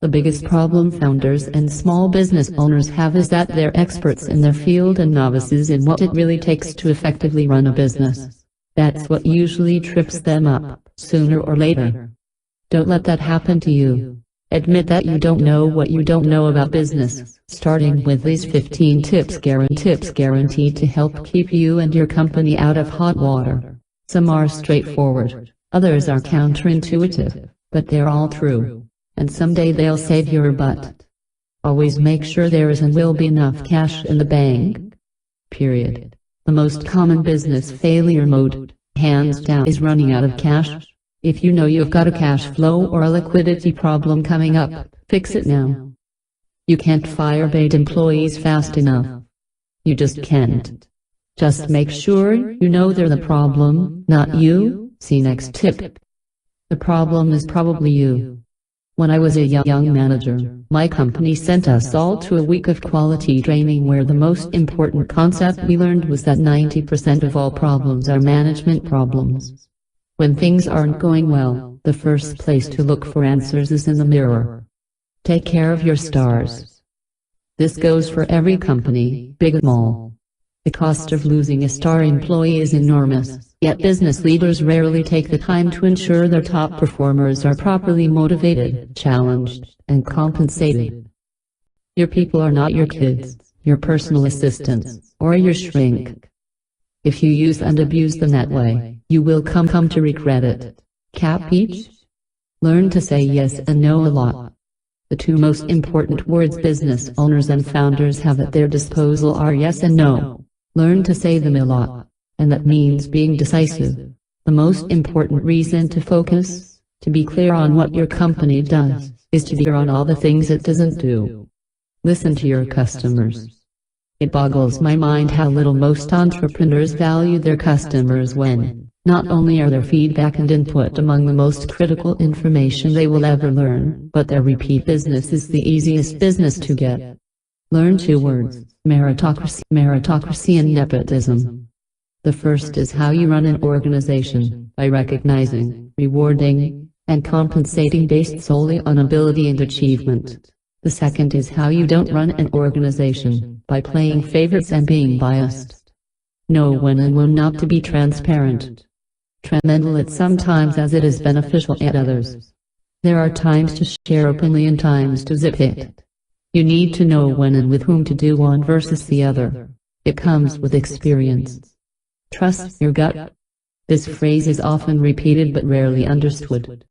The biggest problem founders and small business owners have is that they're experts in their field and novices in what it really takes to effectively run a business. That's what usually trips them up, sooner or later. Don't let that happen to you. Admit that you don't know what you don't know about business, starting with these 15 tips guaranteed to help keep you and your company out of hot water. Some are straightforward, others are counterintuitive, but they're all true. And someday they'll save your butt. Always make sure there is and will be enough cash in the bank. Period. The most common business failure mode, hands down, is running out of cash. If you know you've got a cash flow or a liquidity problem coming up, fix it now. You can't fire bait employees fast enough. You just can't. Just make sure you know they're the problem, not you. See next tip. The problem is probably you. When I was a young manager, my company sent us all to a week of quality training where the most important concept we learned was that 90% of all problems are management problems. When things aren't going well, the first place to look for answers is in the mirror. Take care of your stars. This goes for every company, big and small. The cost of losing a star employee is enormous, yet business leaders rarely take the time to ensure their top performers are properly motivated, challenged, and compensated. Your people are not your kids, your personal assistants, or your shrink. If you use and abuse them that way, you will come to regret it. Capiche? Learn to say yes and no a lot. The two most important words business owners and founders have at their disposal are yes and no. Learn to say them a lot, and that means being decisive. The most important reason to focus, to be clear on what your company does, is to be clear on all the things it doesn't do. Listen to your customers. It boggles my mind how little most entrepreneurs value their customers when, not only are their feedback and input among the most critical information they will ever learn, but their repeat business is the easiest business to get. Learn two words, meritocracy and nepotism. The first is how you run an organization, by recognizing, rewarding, and compensating based solely on ability and achievement. The second is how you don't run an organization, by playing favorites and being biased. Know when and when not to be transparent. Tremendal it sometimes as it is beneficial at others. There are times to share openly and times to zip it. You need to know when and with whom to do one versus the other. It comes with experience. Trust your gut. This phrase is often repeated but rarely understood.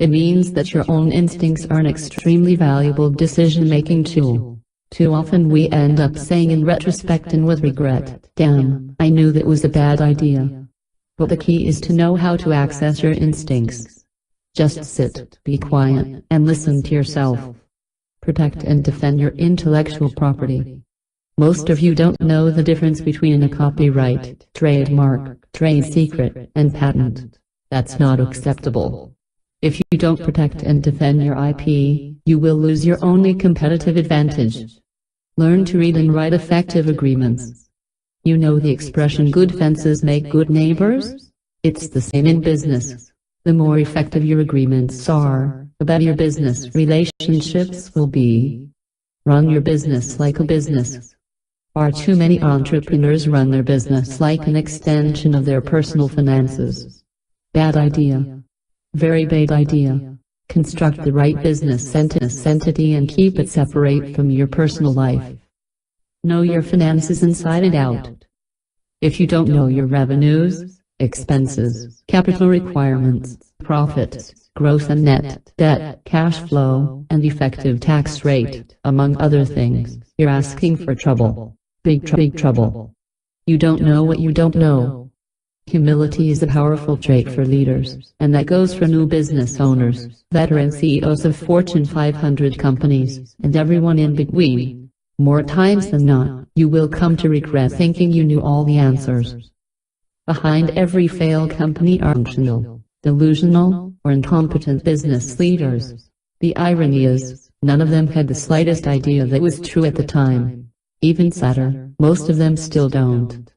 It means that your own instincts are an extremely valuable decision-making tool. Too often we end up saying in retrospect and with regret, "Damn, I knew that was a bad idea." But the key is to know how to access your instincts. Just sit, be quiet, and listen to yourself. Protect and defend your intellectual property. Most of you don't know the difference between a copyright, trademark, trade secret, and patent. That's not acceptable. If you don't protect and defend your IP, you will lose your only competitive advantage. Learn to read and write effective agreements. You know the expression good fences make good neighbors? It's the same in business. The more effective your agreements are, the better your business relationships will be. Run your business like a business. Far too many entrepreneurs run their business like an extension of their personal finances. Bad idea. Very bad idea. Construct the right business entity and keep it separate from your personal life. Know your finances inside and out. If you don't know your revenues, expenses, capital requirements, profits, gross and net, debt, cash flow, and effective tax rate, among other things, you're asking for trouble. Big trouble. You don't know what you don't know. Humility is a powerful trait for leaders, and that goes for new business owners, veteran CEOs of Fortune 500 companies, and everyone in between. More times than not, you will come to regret thinking you knew all the answers. Behind every failed company are functional, delusional, or incompetent business leaders. The irony is, none of them had the slightest idea that was true at the time. Even sadder, most of them still don't.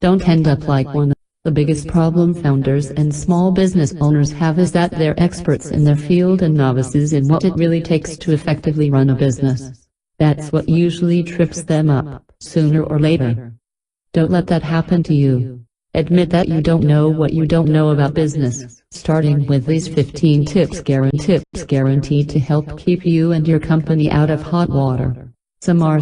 Don't end up like one The biggest problem founders and small business owners have is that they're experts in their field and novices in what it really takes to effectively run a business. That's what usually trips them up, sooner or later. Don't let that happen to you. Admit that you don't know what you don't know about business, starting with these 15 tips guaranteed to help keep you and your company out of hot water. Some are